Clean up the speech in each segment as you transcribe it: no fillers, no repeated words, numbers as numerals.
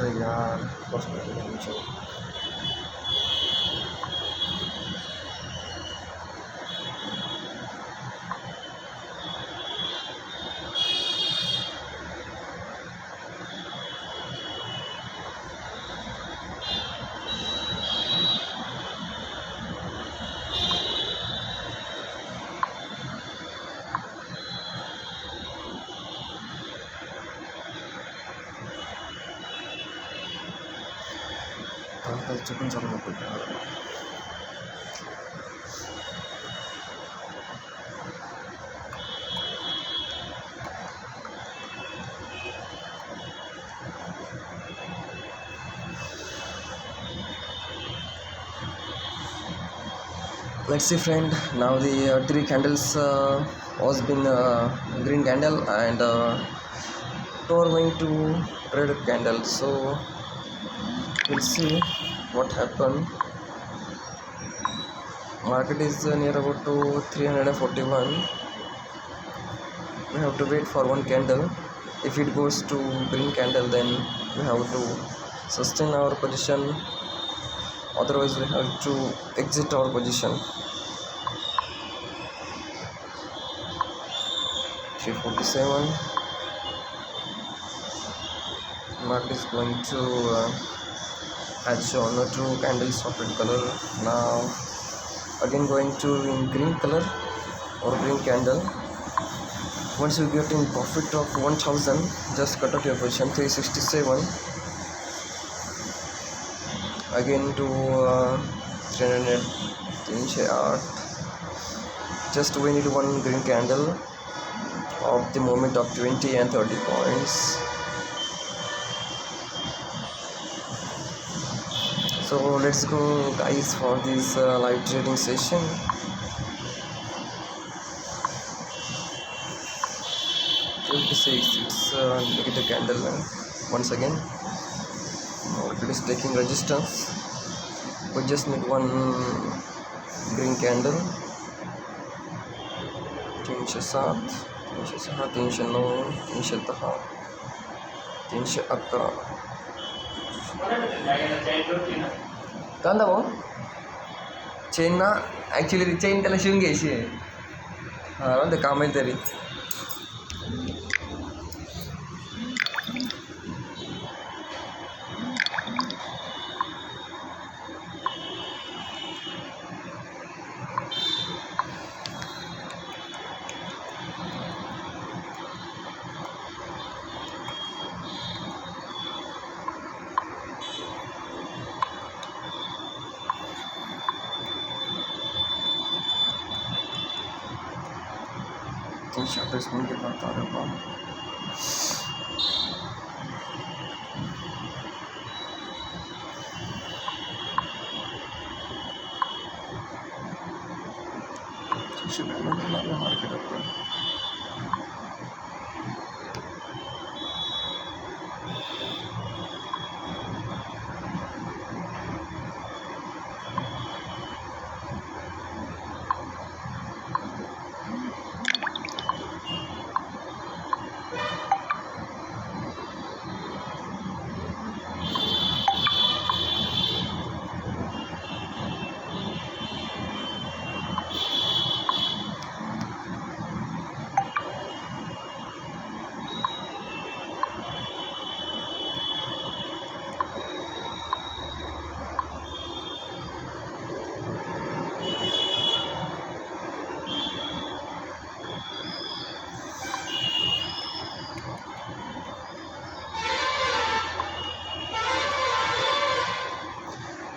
अरे यार बस मुझे चिकन चालू करते let's see friend, now the three candles was been green candle and two are going to red candle, so we'll see what happened. Market is near about to 341. We have to wait for one candle. If it goes to green candle, then we have to sustain our position, otherwise we have to exit our position. 347. Market is going to has shown two candles of red color, now again going to in green color or green candle. Once you get in profit of 1000, just cut out your position. 367 again to 300, 308. Just we need one green candle of the movement of 20 and 30 points. So let's go guys for this live trading session. It's negative candle once again. It is taking resistance. We just need one green candle. 307, 306, 309, 310, 311. कांदा भाऊ chain ना actually chain त्याला शिवून घ्यायची आहे. हां ते काम आहे तरी. This one get not thought about. Should be another market up there.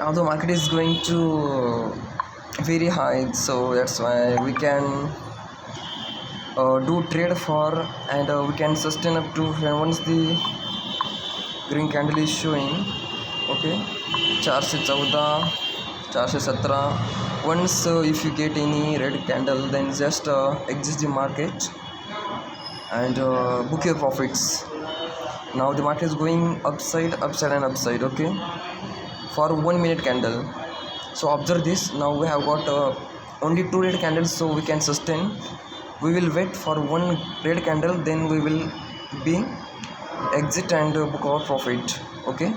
Now the market is going to very high, so that's why we can do trade for and we can sustain up to once the green candle is showing. Okay, 414, 417. Once if you get any red candle, then just exit the market and book your profits. Now the market is going upside and upside. Okay, for 1 minute candle. So observe this. Now we have got only two red candles, so we can sustain. We will wait for one red candle, then we will be exit and book our profit. Okay,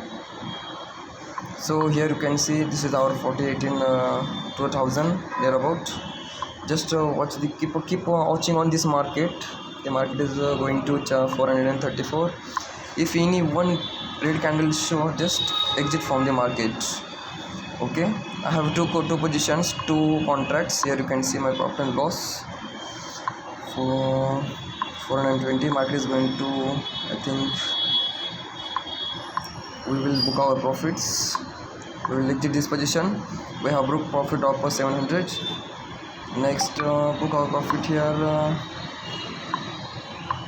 so here you can see this is our 48 in 2000 thereabout. Just watch the keep watching on this market. The market is going to 434. If any one red candle show, just exit from the market. Okay, I have two positions, two contracts. Here you can see my profit and loss. For 420, market is going to, I think we will book our profits. We will exit this position. We have booked profit of 700. Next book our profit here.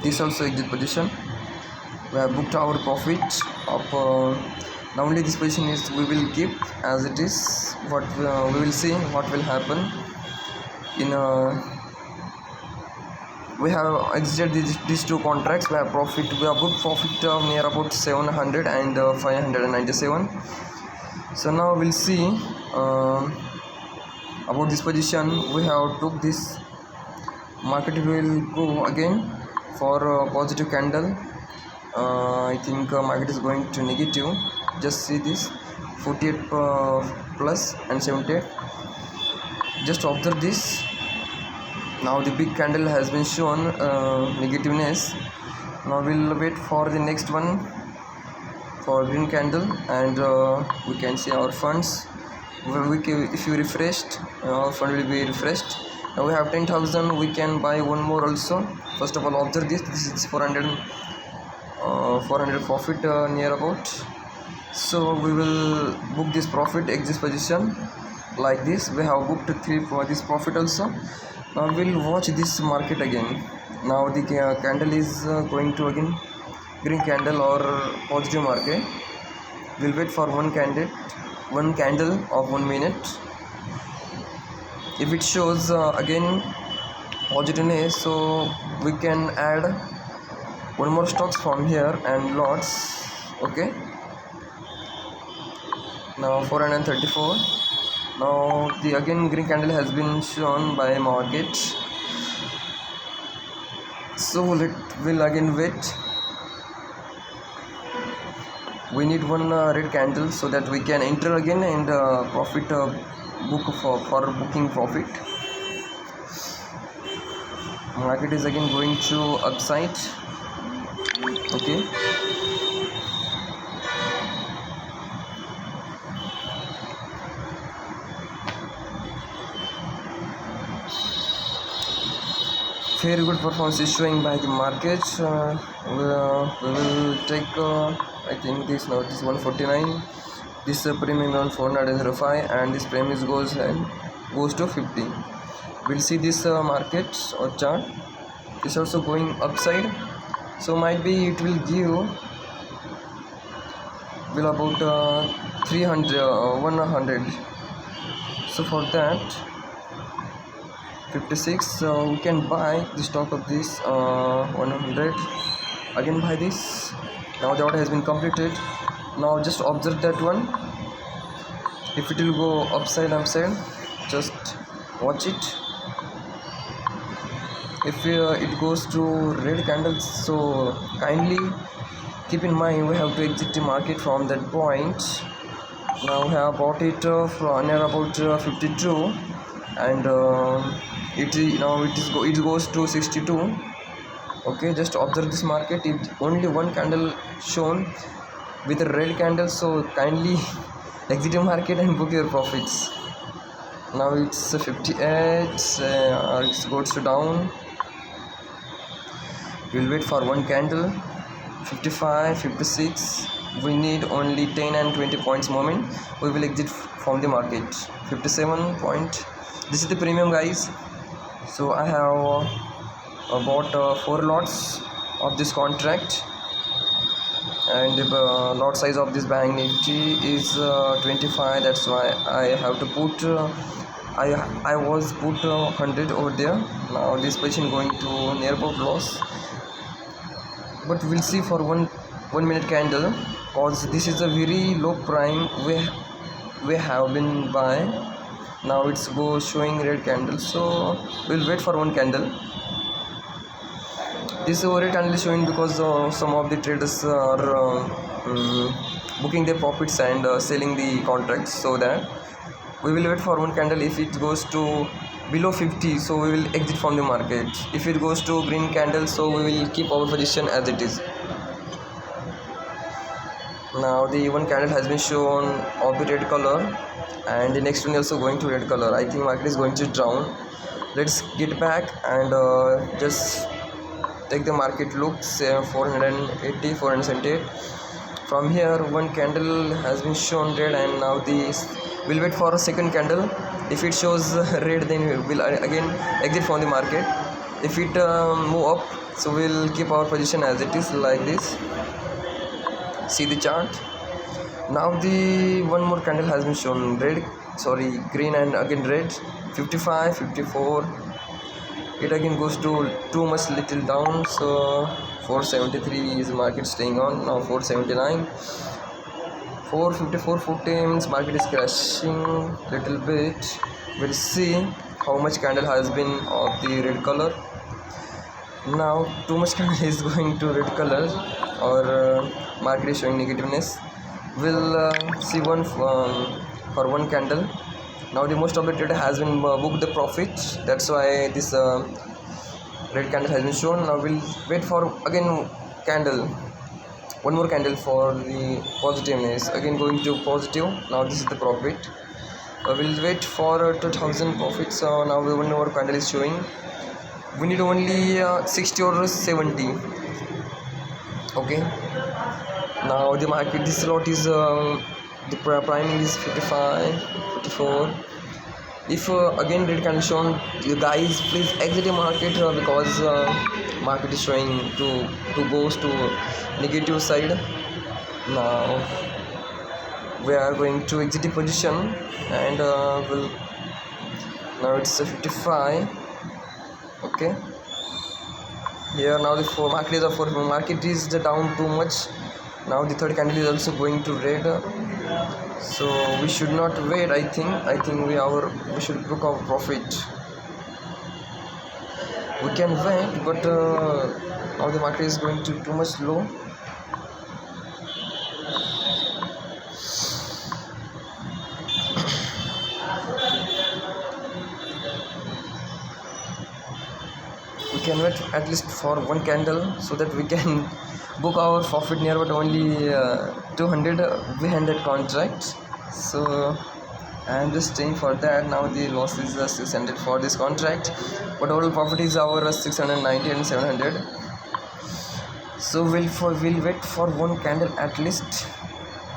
This also exit position. We have booked our profit of now only this position is we will keep as it is. What we will see what will happen in we have exited these two contracts. We have profit, we have booked profit near about 700 and 597. So now we'll see about this position. We have took this market, will go again for positive candle. I think market is going to negative. Just see this 48 plus and 78. Just observe this. Now the big candle has been shown negativeness. Now we'll wait for the next one for green candle, and we can see our funds. If you refreshed, our fund will be refreshed. Now we have 10,000. We can buy one more also. First of all, observe this. This is 400 profit near about. So we will book this profit, exit position like this. We have booked 3 for this profit also. Now we'll watch this market again. Now the candle is going to again green candle or positive market. We'll wait for one candle of 1 minute. If it shows again positiveness, so we can add one more stocks from here and lots. Okay, now 434. Now the again green candle has been shown by market, so we'll again wait. We need one red candle so that we can enter again and profit book for booking profit. Market is again going to upside. Okay, very good performance is showing by the market. We will take I think this now this 149, this premium on 405, and this premium goes to 50. We'll see this market or chart is also going upside, so might be it will give will about 300 100. So for that 56, we can buy the stock of this 100. Again buy this. Now the order has been completed. Now just observe that one. If it will go upside, just watch it. If it goes to red candles, so kindly keep in mind we have to exit the market from that point. Now we have bought it from near about 52, and it goes to 62. Okay, just observe this market. If only one candle shown with a red candle, so kindly exit the market and book your profits. Now it's 58, it goes to down. We'll wait for one candle. 55, 56. We need only 10 and 20 points moment. We will exit from the market. 57 point. This is the premium, guys. So I have bought 4 lots of this contract, and the lot size of this Bank Nifty is 25. That's why I have to put I was put 100 over there. Now this position going to near about loss, but we'll see for one minute candle, cause this is a very low prime we have been buy. Now it's showing red candle, so we'll wait for one candle. This red candle is showing because some of the traders are booking their profits and selling the contracts, so that we will wait for one candle. If it goes to below 50, so we will exit from the market. If it goes to green candle, so we will keep our position as it is. Now the one candle has been shown of the red color, and the next one is also going to red color. I think market is going to down. Let's get back and just take the market looks 480, 478. From here one candle has been shown red, and now we'll wait for a second candle. If it shows red, then we'll again exit from the market. If it move up, so we'll keep our position as it is, like this. See the chart. Now the one more candle has been shown green and again red. 55, 54. It again goes to too much little down, so 473 is market staying on. Now 479, 454, 40 means market is crashing little bit. We'll see how much candle has been of the red color. Now too much candle is going to red color, or market is showing negativeness. We'll see one for one candle. Now the most of the trader has been booked the profit, that's why this red candle has been shown. Now we'll wait for again one more candle for the positiveness, again going to positive. Now this is the profit. We'll wait for 2000 profit. So now one more candle is showing. We need only 60 or 70. Okay, now the market, this lot is the priming is 55, 54. If again red candle shown, you guys please exit the market because market is showing to goes to negative side. Now we are going to exit the position, and now it's 55. Okay, here now the market is down too much. Now the third candle is also going to red, so we should not wait. I think we should book our profit. We can wait, but now the market is going to too much low. We can wait at least for one candle, so that we can book our profit near about only 200 300 contracts. So I am just staying for that. Now the loss is 600 for this contract, but total profit is our 690 and 700. So we'll wait for one candle at least,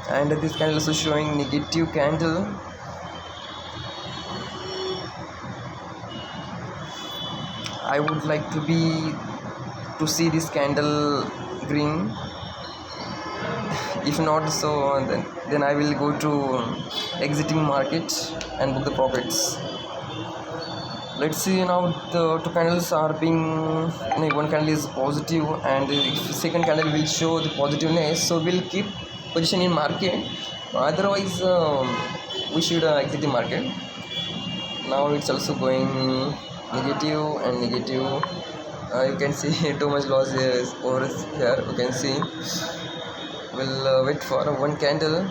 and this candle also showing negative candle. I would like to see this candle green. If not, so then I will go to exiting market and book the profits. Let's see. Now the two candles are being, one candle is positive, and if second candle will show the positiveness, so we'll keep position in market. Otherwise we should exit the market. Now it's also going negative and negative. You can see too much loss is over here. You can see. We'll wait for one candle.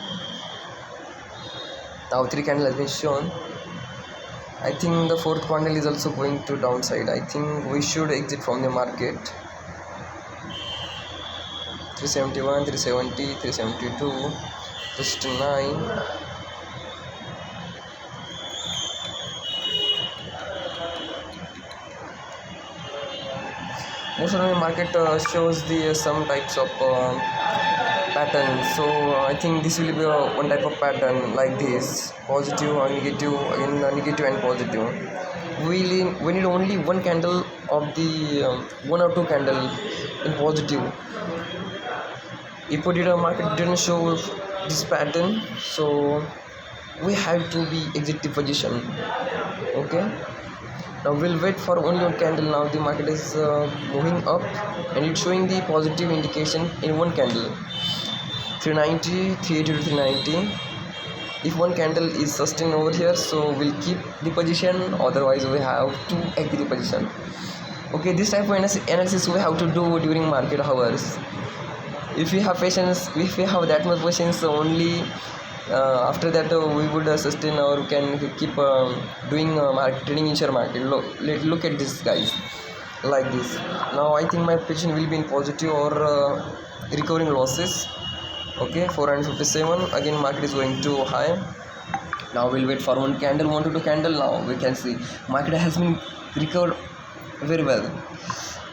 Now three candle has been shown. I think the fourth candle is also going to downside. I think we should exit from the market. 371, 370, 372, 69. Most of the market shows the some types of pattern. So I think this will be one type of pattern like this: positive or negative, again negative and positive. We need only one candle of the one or two candle in positive. If the market didn't show this pattern, so we have to be exit the position. Okay. Now we'll wait for only one candle. Now the market is moving up, and it's showing the positive indication in one candle. 390, 380 to 390. If one candle is sustained over here, so we'll keep the position. Otherwise we have to exit the position. Okay, this type of analysis we have to do during market hours. If we have patience, if we have that much patience only, after that we would sustain or can keep doing market trading in share market. Look at this, guys, like this. Now I think my position will be in positive or recovering losses. Okay, 457 again, market is going to high. Now we'll wait for one candle, 1 to 2 candle. Now we can see market has been recovered very well.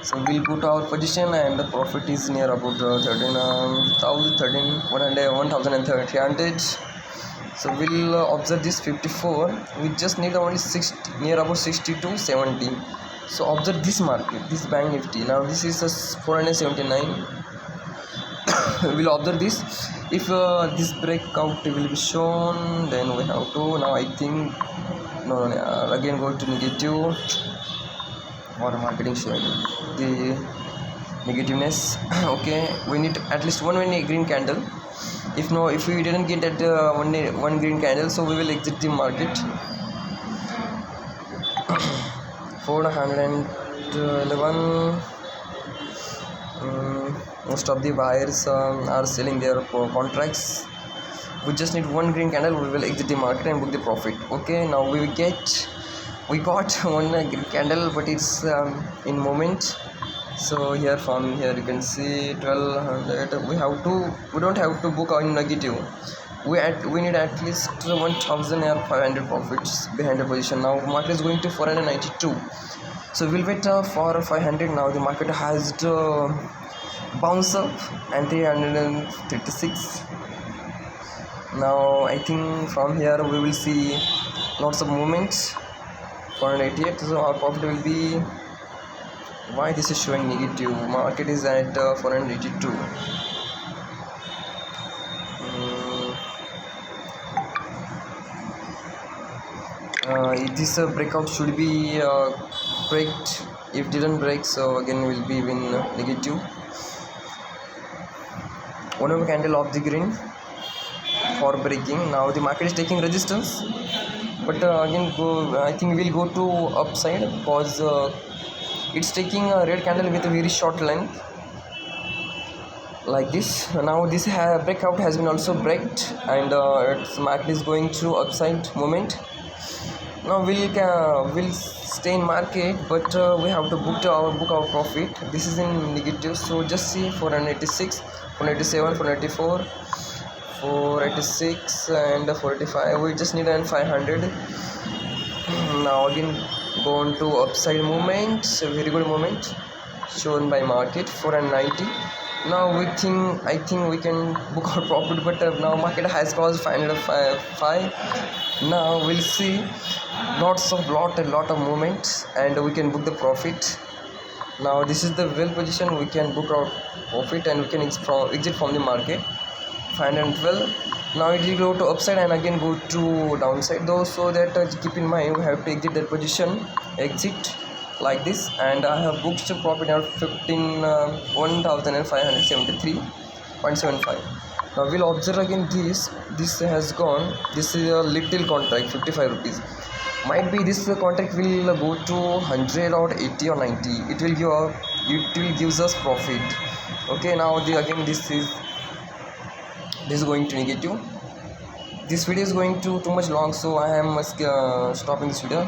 So we'll put our position, and the profit is near about 13,300. So we'll observe this 54. We just need only 60, near about 60 to 70. So observe this market, this bank nifty. Now this is a 479. We'll observe this. If this breakout will be shown, then we have to. Now I think no, again go to negative. Or marketing showing the negativeness. Okay, we need at least one green candle. If we didn't get that one green candle, so we will exit the market. 411. Most of the buyers are selling their contracts. We just need one green candle, we will exit the market and book the profit. Okay, now we got one green candle, but it's in moment. So here, from here you can see 1200. We don't have to book on negative. We need at least 1,500 profits behind the position. Now market is going to 492. So we'll wait for 500. Now the market has to bounce up and 336. Now I think from here we will see lots of movements. 488. So our profit will be. Why this is showing negative? Market is at 482. This breakout should be breaked. If didn't break, so again will be in negative. One more candle of the green for breaking. Now the market is taking resistance, but again I think we'll go to upside because it's taking a red candle with a very short length like this. Now this breakout has been also breaked, and its market is going through upside moment. Now we'll stay in market, but we have to book our profit. This is in negative, so just see 486, 487, 484, 486 and 485. We just need 500. Now again go on to upside movement, a very good moment shown by market, 490. Now I think we can book our profit, but now market has caused 505. Now we'll see a lot of movements, and we can book the profit. Now this is the well position, we can book our profit and we can exit from the market. 512. Now it will go to upside and again go to downside though, so that keep in mind we have to exit that position, exit like this. And I have booked a profit of 15,573.75. Now we'll observe again this has gone. This is a little contract, 55 rupees. Might be this contract will go to 100 or 80 or 90. It will gives us profit. Okay, now this is going to negative. This video is going to too much long, so I am stopping this video.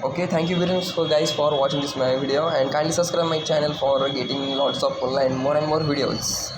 Okay, thank you very much guys for watching this my video, and kindly subscribe my channel for getting lots of online more and more videos.